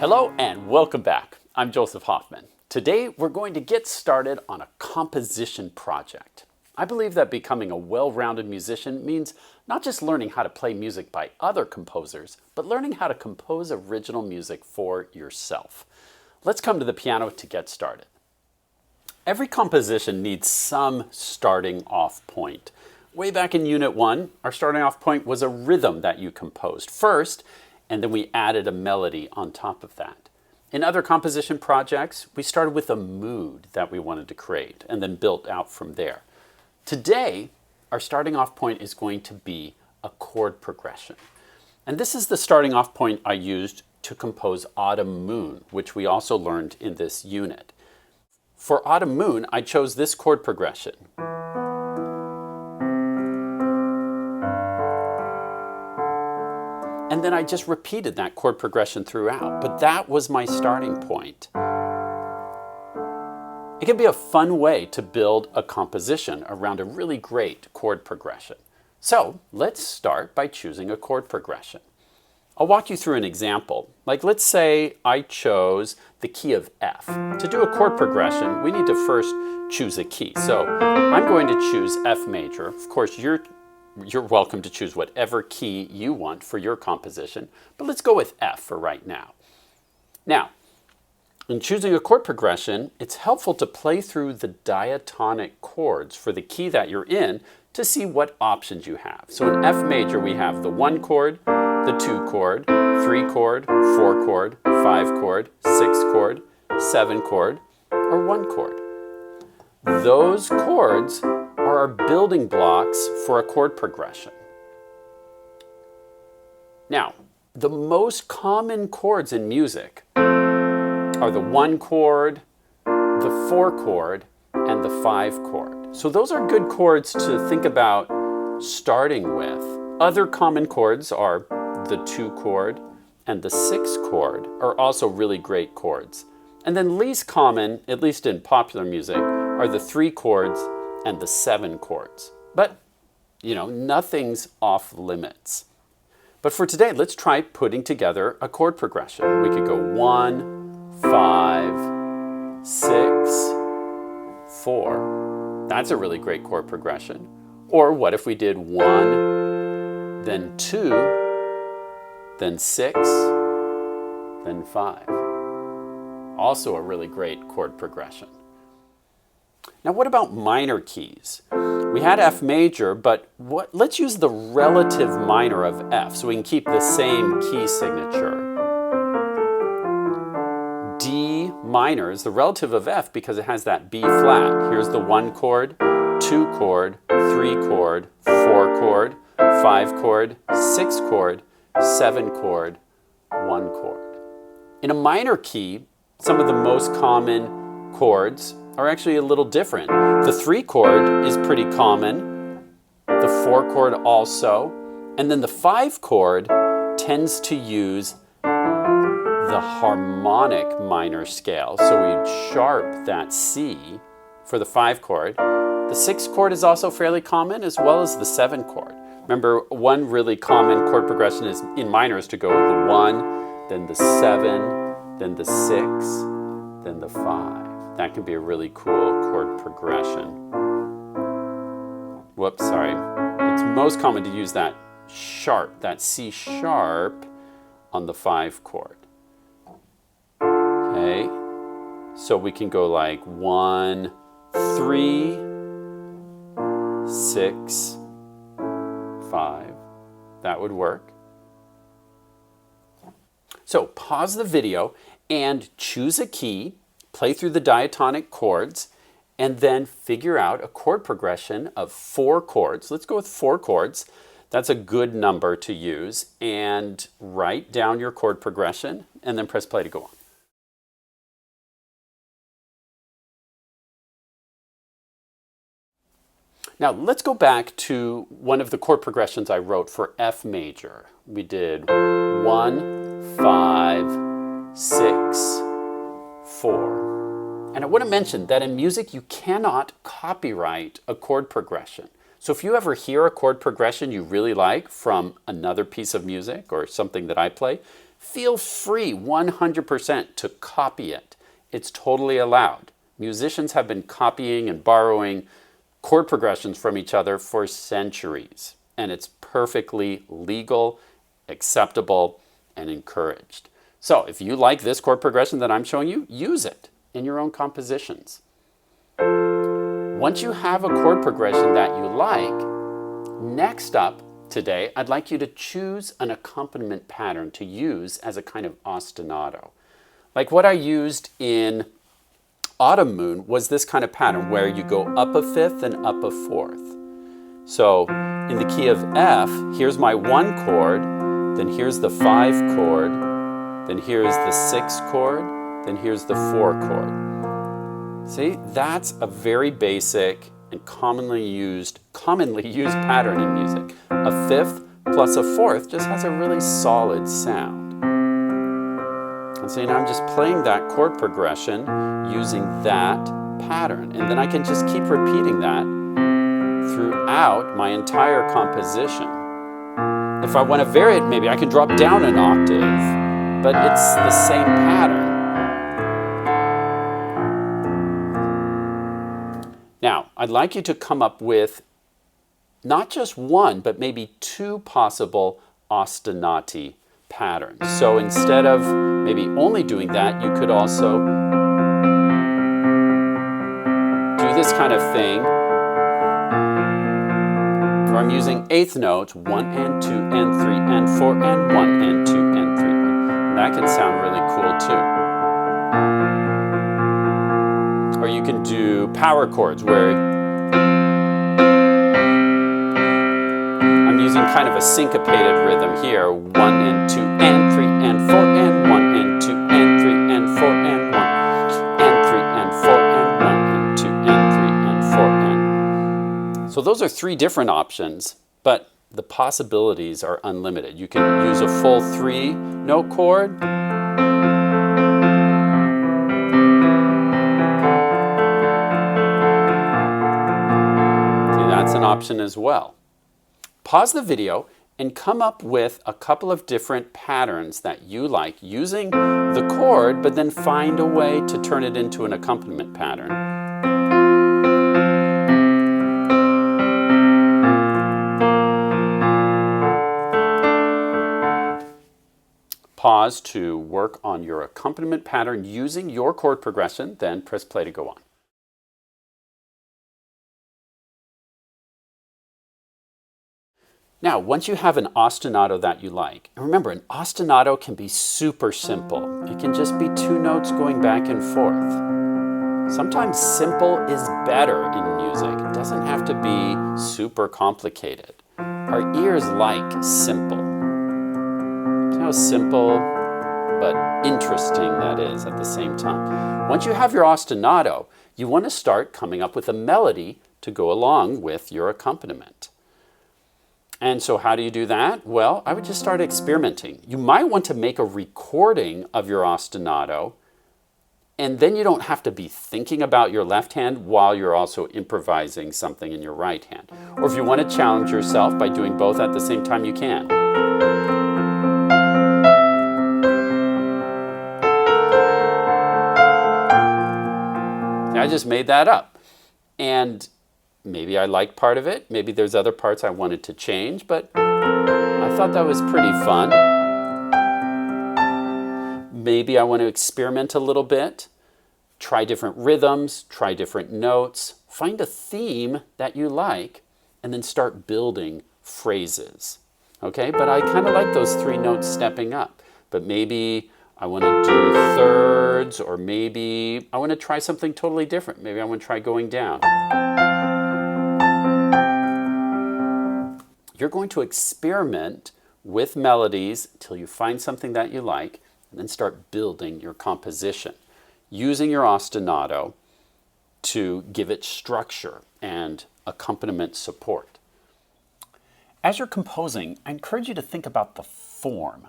Hello and welcome back. I'm Joseph Hoffman. Today we're going to get started on a composition project. I believe that becoming a well-rounded musician means not just learning how to play music by other composers, but learning how to compose original music for yourself. Let's come to the piano to get started. Every composition needs some starting off point. Way back in Unit 1, our starting off point was a rhythm that you composed first, and then we added a melody on top of that. In other composition projects, we started with a mood that we wanted to create and then built out from there. Today, our starting off point is going to be a chord progression. And this is the starting off point I used to compose Autumn Moon, which we also learned in this unit. For Autumn Moon, I chose this chord progression. And then I just repeated that chord progression throughout, but that was my starting point. It can be a fun way to build a composition around a really great chord progression. So let's start by choosing a chord progression. I'll walk you through an example. Like let's say I chose the key of F. To do a chord progression, we need to first choose a key. So I'm going to choose F major. Of course, you're welcome to choose whatever key you want for your composition, but let's go with F for right now. Now, in choosing a chord progression, it's helpful to play through the diatonic chords for the key that you're in to see what options you have. So in F major, we have the 1 chord, the 2 chord, 3 chord, 4 chord, 5 chord, 6 chord, 7 chord, or 1 chord. Those chords are our building blocks for a chord progression. Now, the most common chords in music are the 1 chord, the 4 chord, and the 5 chord. So those are good chords to think about starting with. Other common chords are the 2 chord and the 6 chord are also really great chords. And then least common, at least in popular music, are the 3 chords and the 7 chords. But, nothing's off limits. But for today, let's try putting together a chord progression. We could go 1, 5, 6, 4. That's a really great chord progression. Or what if we did 1, then 2, then 6, then 5. Also a really great chord progression. Now what about minor keys? We had F major, but let's use the relative minor of F so we can keep the same key signature. D minor is the relative of F because it has that B flat. Here's the 1 chord, 2 chord, 3 chord, 4 chord, 5 chord, 6 chord, 7 chord, 1 chord. In a minor key, some of the most common chords are actually a little different. The 3 chord is pretty common, the 4 chord also, and then the 5 chord tends to use the harmonic minor scale. So we'd sharp that C for the 5 chord. The 6 chord is also fairly common as well as the 7 chord. Remember, one really common chord progression is in minor is to go the 1, then the 7, then the 6, then the 5. That can be a really cool chord progression. Whoops, sorry. It's most common to use that sharp, that C sharp on the 5 chord. Okay, so we can go like 1, 3, 6, 5. That would work. So pause the video and choose a key, play through the diatonic chords, and then figure out a chord progression of 4 chords. Let's go with 4 chords. That's a good number to use. And write down your chord progression, and then press play to go on. Now let's go back to one of the chord progressions I wrote for F major. We did 1, 5, 6, 4. And I want to mention that in music you cannot copyright a chord progression. So if you ever hear a chord progression you really like from another piece of music or something that I play, feel free 100% to copy it. It's totally allowed. Musicians have been copying and borrowing chord progressions from each other for centuries, and it's perfectly legal, acceptable, and encouraged. So if you like this chord progression that I'm showing you, use it in your own compositions. Once you have a chord progression that you like, next up today, I'd like you to choose an accompaniment pattern to use as a kind of ostinato. Like what I used in Autumn Moon was this kind of pattern where you go up a fifth and up a fourth. So in the key of F, here's my 1 chord, then here's the 5 chord, then here's the 6 chord, then here's the 4 chord. See, that's a very basic and commonly used pattern in music. A fifth plus a fourth just has a really solid sound. And so now I'm just playing that chord progression using that pattern. And then I can just keep repeating that throughout my entire composition. If I want to vary it, maybe I can drop down an octave, but it's the same pattern. Now, I'd like you to come up with not just one, but maybe 2 possible ostinati patterns. So instead of maybe only doing that, you could also do this kind of thing where I'm using eighth notes, 1 and 2 and 3 and 4 and 1 and 2 and 3. And that can sound really cool too. Or you can do power chords where I'm using kind of a syncopated rhythm here, 1 and 2 and 3 and 4 and 1 and 2 and 3 and 4 and 1 and 3 and 4 and 1 and 2 and 3 and 4 and. So those are 3 different options, but the possibilities are unlimited. You can use a full 3-note chord. That's an option as well. Pause the video and come up with a couple of different patterns that you like using the chord, but then find a way to turn it into an accompaniment pattern. Pause to work on your accompaniment pattern using your chord progression, then press play to go on. Now, once you have an ostinato that you like, and remember, an ostinato can be super simple. It can just be 2 notes going back and forth. Sometimes simple is better in music. It doesn't have to be super complicated. Our ears like simple. See how simple but interesting that is at the same time. Once you have your ostinato, you want to start coming up with a melody to go along with your accompaniment. And so how do you do that? Well, I would just start experimenting. You might want to make a recording of your ostinato, and then you don't have to be thinking about your left hand while you're also improvising something in your right hand. Or if you want to challenge yourself by doing both at the same time, you can. I just made that up. And maybe I like part of it. Maybe there's other parts I wanted to change, but I thought that was pretty fun. Maybe I want to experiment a little bit, try different rhythms, try different notes, find a theme that you like, and then start building phrases. Okay, but I kind of like those 3 notes stepping up, but maybe I want to do thirds, or maybe I want to try something totally different. Maybe I want to try going down. You're going to experiment with melodies until you find something that you like, and then start building your composition, using your ostinato to give it structure and accompaniment support. As you're composing, I encourage you to think about the form.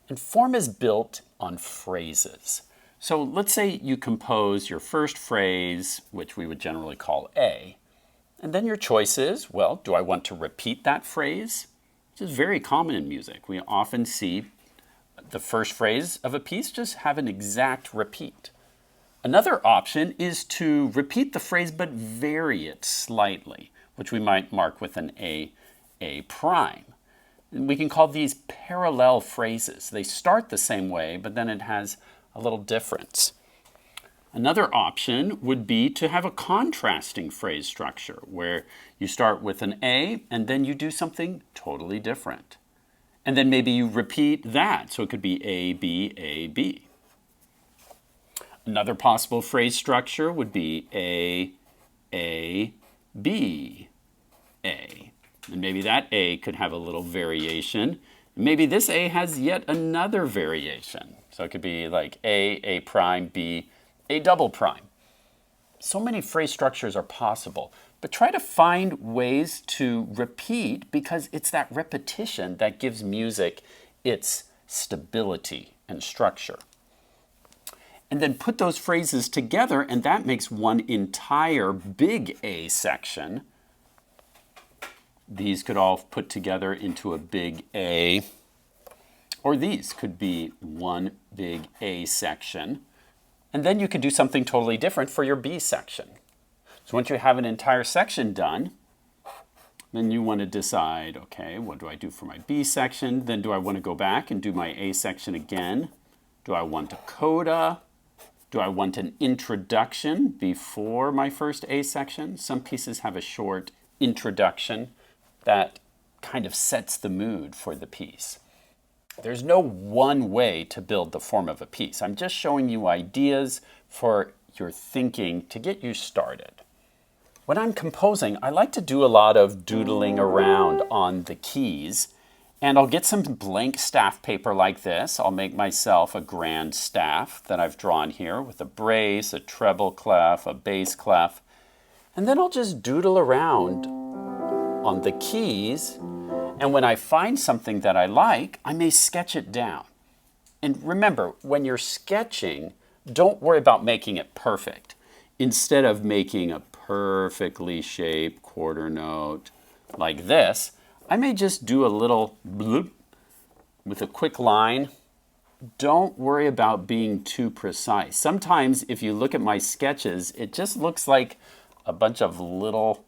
And form is built on phrases. So let's say you compose your first phrase, which we would generally call A. And then your choice is, well, do I want to repeat that phrase? Which is very common in music. We often see the first phrase of a piece, just have an exact repeat. Another option is to repeat the phrase but vary it slightly, which we might mark with an A prime. And we can call these parallel phrases. They start the same way, but then it has a little difference. Another option would be to have a contrasting phrase structure where you start with an A and then you do something totally different. And then maybe you repeat that. So it could be A, B, A, B. Another possible phrase structure would be A, B, A. And maybe that A could have a little variation. Maybe this A has yet another variation. So it could be like A prime, B, A double prime. So many phrase structures are possible, but try to find ways to repeat because it's that repetition that gives music its stability and structure. And then put those phrases together and that makes one entire big A section. These could all put together into a big A, or these could be one big A section. And then you could do something totally different for your B section. So once you have an entire section done, then you want to decide, okay, what do I do for my B section? Then do I want to go back and do my A section again? Do I want a coda? Do I want an introduction before my first A section? Some pieces have a short introduction that kind of sets the mood for the piece. There's no one way to build the form of a piece. I'm just showing you ideas for your thinking to get you started. When I'm composing, I like to do a lot of doodling around on the keys, and I'll get some blank staff paper like this. I'll make myself a grand staff that I've drawn here with a brace, a treble clef, a bass clef, and then I'll just doodle around on the keys. And when I find something that I like, I may sketch it down. And remember, when you're sketching, don't worry about making it perfect. Instead of making a perfectly shaped quarter note like this, I may just do a little bloop with a quick line. Don't worry about being too precise. Sometimes if you look at my sketches, it just looks like a bunch of little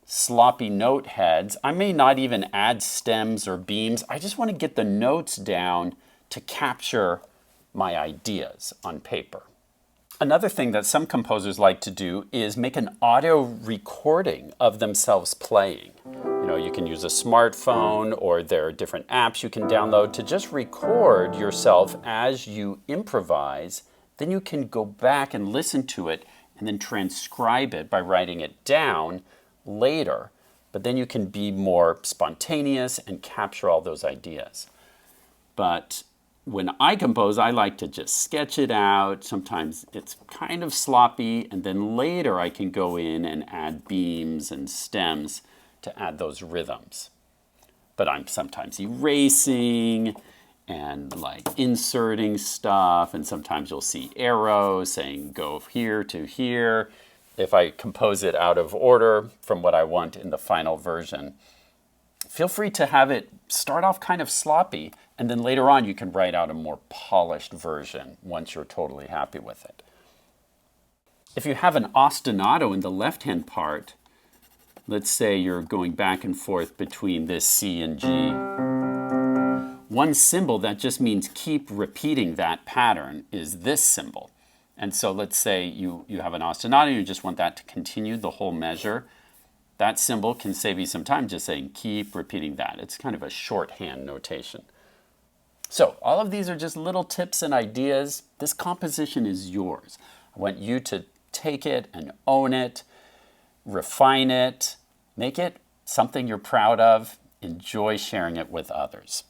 sloppy note heads. I may not even add stems or beams. I just want to get the notes down to capture my ideas on paper. Another thing that some composers like to do is make an audio recording of themselves playing. You know, you can use a smartphone or there are different apps you can download to just record yourself as you improvise. Then you can go back and listen to it and then transcribe it by writing it down later, but then you can be more spontaneous and capture all those ideas. But when I compose, I like to just sketch it out. Sometimes it's kind of sloppy, and then later I can go in and add beams and stems to add those rhythms. But I'm sometimes erasing and like inserting stuff, and sometimes you'll see arrows saying go here to here. If I compose it out of order from what I want in the final version, feel free to have it start off kind of sloppy, and then later on you can write out a more polished version once you're totally happy with it. If you have an ostinato in the left-hand part, let's say you're going back and forth between this C and G. One symbol that just means keep repeating that pattern is this symbol. And so let's say you have an ostinato, you just want that to continue the whole measure. That symbol can save you some time just saying keep repeating that. It's kind of a shorthand notation. So all of these are just little tips and ideas. This composition is yours. I want you to take it and own it, refine it, make it something you're proud of, enjoy sharing it with others.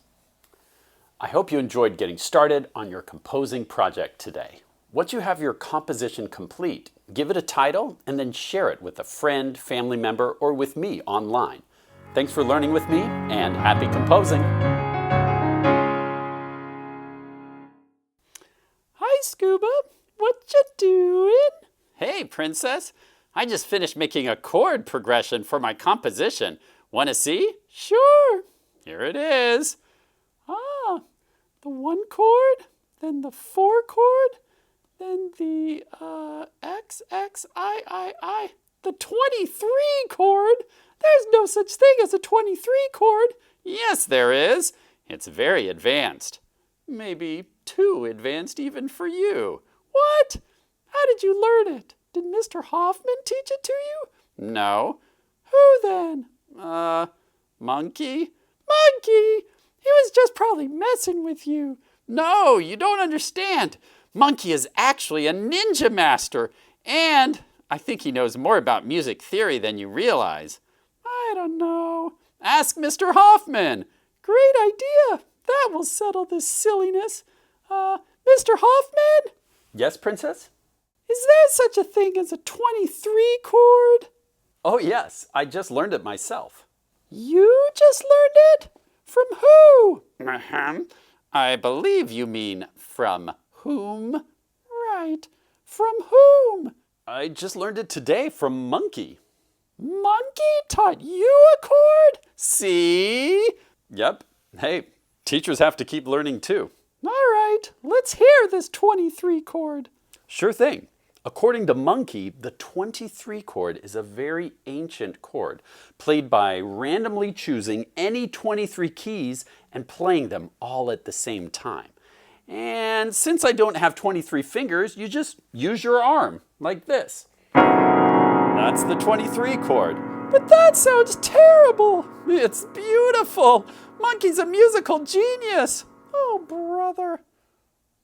I hope you enjoyed getting started on your composing project today. Once you have your composition complete, give it a title and then share it with a friend, family member, or with me online. Thanks for learning with me and happy composing. Hi, Scuba. What you doing? Hey, Princess. I just finished making a chord progression for my composition. Want to see? Sure. Here it is. Ah, the 1 chord, then the 4 chord, then the X, X, I, the 23 chord. There's no such thing as a 23 chord. Yes, there is. It's very advanced. Maybe too advanced even for you. What? How did you learn it? Did Mr. Hoffman teach it to you? No. Who then? Monkey? Monkey! He was just probably messing with you. No, you don't understand. Monkey is actually a ninja master, and I think he knows more about music theory than you realize. I don't know. Ask Mr. Hoffman. Great idea. That will settle this silliness. Mr. Hoffman? Yes, Princess? Is there such a thing as a 23 chord? Oh, yes. I just learned it myself. You just learned it? From who? I believe you mean from whom? Right. From whom? I just learned it today from Monkey. Monkey taught you a chord? See? Yep. Hey, teachers have to keep learning too. All right, let's hear this 23 chord. Sure thing. According to Monkey, the 23 chord is a very ancient chord, played by randomly choosing any 23 keys and playing them all at the same time. And since I don't have 23 fingers, you just use your arm, like this. That's the 23 chord. But that sounds terrible. It's beautiful. Monkey's a musical genius. Oh, brother.